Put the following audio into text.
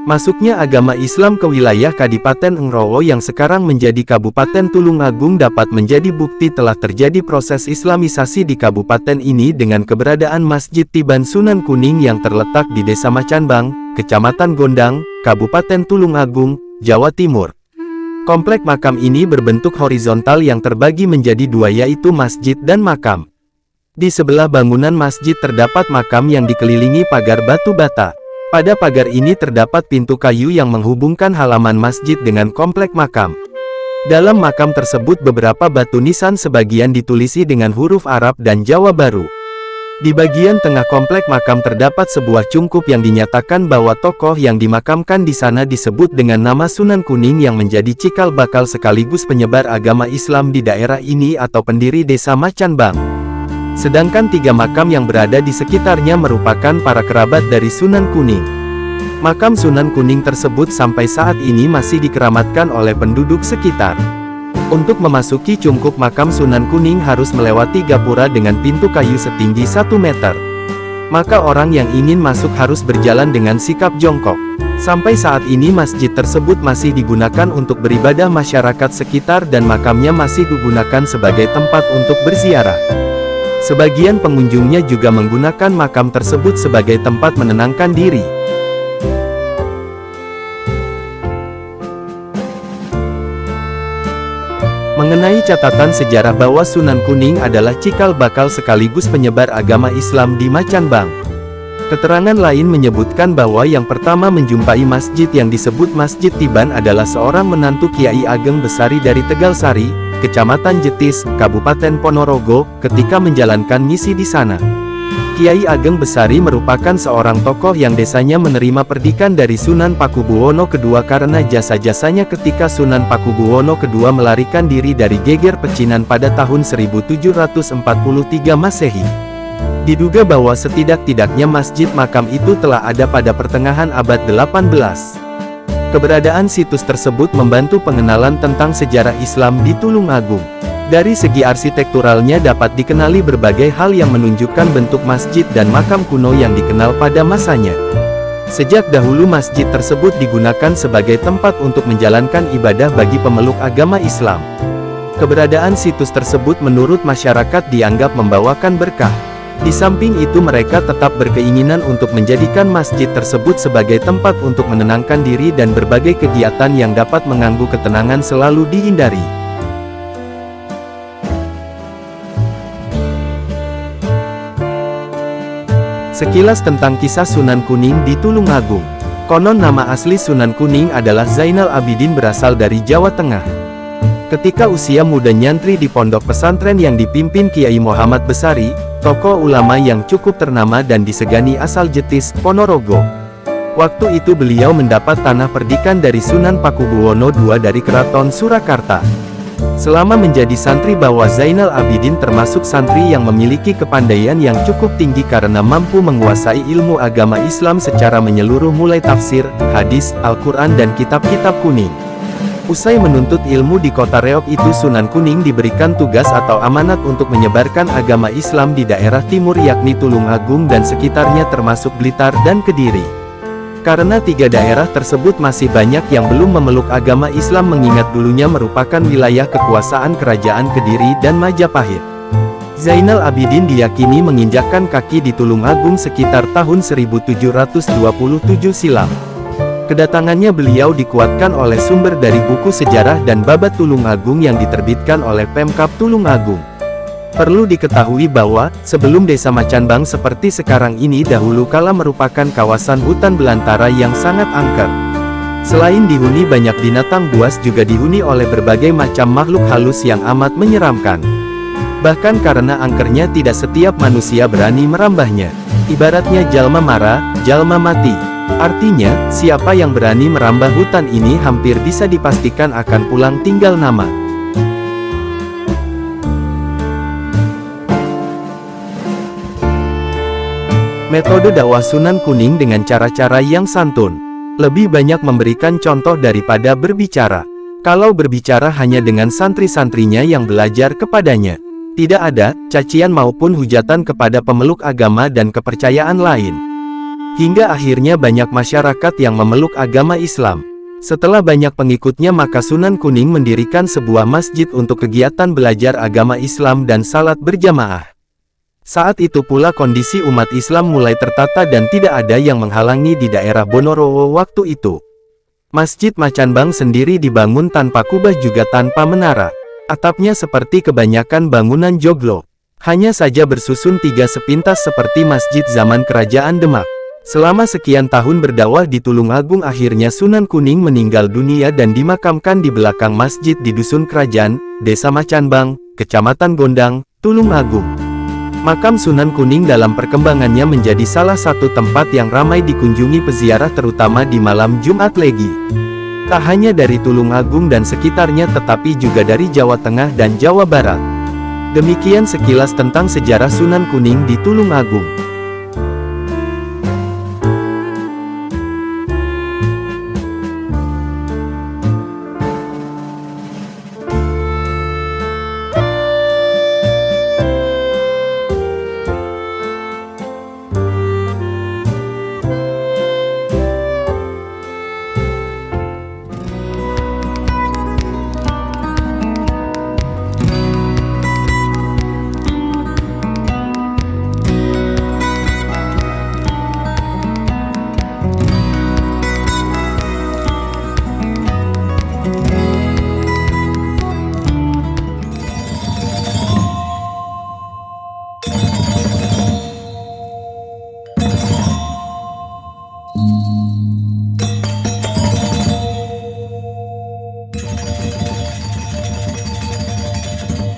Masuknya agama Islam ke wilayah Kadipaten Engrowo yang sekarang menjadi Kabupaten Tulungagung dapat menjadi bukti telah terjadi proses Islamisasi di kabupaten ini dengan keberadaan Masjid Tiban Sunan Kuning yang terletak di Desa Macanbang, Kecamatan Gondang, Kabupaten Tulungagung, Jawa Timur. Komplek makam ini berbentuk horizontal yang terbagi menjadi dua, yaitu masjid dan makam. Di sebelah bangunan masjid terdapat makam yang dikelilingi pagar batu bata. Pada pagar ini terdapat pintu kayu yang menghubungkan halaman masjid dengan komplek makam. Dalam makam tersebut beberapa batu nisan sebagian ditulisi dengan huruf Arab dan Jawa Baru. Di bagian tengah komplek makam terdapat sebuah cungkup yang dinyatakan bahwa tokoh yang dimakamkan di sana disebut dengan nama Sunan Kuning yang menjadi cikal bakal sekaligus penyebar agama Islam di daerah ini atau pendiri Desa Macanbang. Sedangkan 3 makam yang berada di sekitarnya merupakan para kerabat dari Sunan Kuning. Makam Sunan Kuning tersebut sampai saat ini masih dikeramatkan oleh penduduk sekitar. Untuk memasuki cungkup makam Sunan Kuning harus melewati gapura dengan pintu kayu setinggi 1 meter. Maka orang yang ingin masuk harus berjalan dengan sikap jongkok. Sampai saat ini masjid tersebut masih digunakan untuk beribadah masyarakat sekitar dan makamnya masih digunakan sebagai tempat untuk berziarah. Sebagian pengunjungnya juga menggunakan makam tersebut sebagai tempat menenangkan diri. Mengenai catatan sejarah bahwa Sunan Kuning adalah cikal bakal sekaligus penyebar agama Islam di Macanbang. Keterangan lain menyebutkan bahwa yang pertama menjumpai masjid yang disebut Masjid Tiban adalah seorang menantu Kiai Ageng Besari dari Tegalsari, Kecamatan Jetis, Kabupaten Ponorogo, ketika menjalankan misi di sana. Kiai Ageng Besari merupakan seorang tokoh yang desanya menerima perdikan dari Sunan Pakubuwono II karena jasa-jasanya ketika Sunan Pakubuwono II melarikan diri dari geger pecinan pada tahun 1743 Masehi. Diduga bahwa setidak-tidaknya masjid makam itu telah ada pada pertengahan abad 18. Keberadaan situs tersebut membantu pengenalan tentang sejarah Islam di Tulungagung. Dari segi arsitekturalnya dapat dikenali berbagai hal yang menunjukkan bentuk masjid dan makam kuno yang dikenal pada masanya. Sejak dahulu masjid tersebut digunakan sebagai tempat untuk menjalankan ibadah bagi pemeluk agama Islam. Keberadaan situs tersebut menurut masyarakat dianggap membawakan berkah. Di samping itu mereka tetap berkeinginan untuk menjadikan masjid tersebut sebagai tempat untuk menenangkan diri dan berbagai kegiatan yang dapat mengganggu ketenangan selalu dihindari. Sekilas tentang kisah Sunan Kuning di Tulungagung. Konon nama asli Sunan Kuning adalah Zainal Abidin berasal dari Jawa Tengah. Ketika usia muda nyantri di pondok pesantren yang dipimpin Kiai Muhammad Besari, tokoh ulama yang cukup ternama dan disegani asal Jetis, Ponorogo. Waktu itu beliau mendapat tanah perdikan dari Sunan Pakubuwono II dari Keraton Surakarta. Selama menjadi santri bahwa Zainal Abidin termasuk santri yang memiliki kepandaian yang cukup tinggi karena mampu menguasai ilmu agama Islam secara menyeluruh mulai tafsir, hadis, Al-Quran dan kitab-kitab kuning. Usai menuntut ilmu di kota Reok itu Sunan Kuning diberikan tugas atau amanat untuk menyebarkan agama Islam di daerah timur yakni Tulungagung dan sekitarnya termasuk Blitar dan Kediri. Karena 3 daerah tersebut masih banyak yang belum memeluk agama Islam mengingat dulunya merupakan wilayah kekuasaan kerajaan Kediri dan Majapahit. Zainal Abidin diyakini menginjakkan kaki di Tulungagung sekitar tahun 1727 silam. Kedatangannya beliau dikuatkan oleh sumber dari buku sejarah dan babat Tulungagung yang diterbitkan oleh Pemkab Tulungagung. Perlu diketahui bahwa, sebelum Desa Macanbang seperti sekarang ini dahulu kala merupakan kawasan hutan belantara yang sangat angker. Selain dihuni banyak binatang buas juga dihuni oleh berbagai macam makhluk halus yang amat menyeramkan. Bahkan karena angkernya tidak setiap manusia berani merambahnya. Ibaratnya jalma mara, jalma mati. Artinya, siapa yang berani merambah hutan ini hampir bisa dipastikan akan pulang tinggal nama. Metode dakwah Sunan Kuning dengan cara-cara yang santun. Lebih banyak memberikan contoh daripada berbicara. Kalau berbicara hanya dengan santri-santrinya yang belajar kepadanya. Tidak ada cacian maupun hujatan kepada pemeluk agama dan kepercayaan lain. Hingga akhirnya banyak masyarakat yang memeluk agama Islam. Setelah banyak pengikutnya maka Sunan Kuning mendirikan sebuah masjid untuk kegiatan belajar agama Islam dan salat berjamaah. Saat itu pula kondisi umat Islam mulai tertata dan tidak ada yang menghalangi di daerah Bonorowo waktu itu. Masjid Macanbang sendiri dibangun tanpa kubah juga tanpa menara. Atapnya seperti kebanyakan bangunan joglo. Hanya saja bersusun 3 sepintas seperti masjid zaman Kerajaan Demak. Selama sekian tahun berdakwah di Tulungagung akhirnya Sunan Kuning meninggal dunia dan dimakamkan di belakang masjid di Dusun Kerajaan, Desa Macanbang, Kecamatan Gondang, Tulungagung. Makam Sunan Kuning dalam perkembangannya menjadi salah satu tempat yang ramai dikunjungi peziarah terutama di malam Jumat Legi. Tak hanya dari Tulungagung dan sekitarnya tetapi juga dari Jawa Tengah dan Jawa Barat. Demikian sekilas tentang sejarah Sunan Kuning di Tulungagung.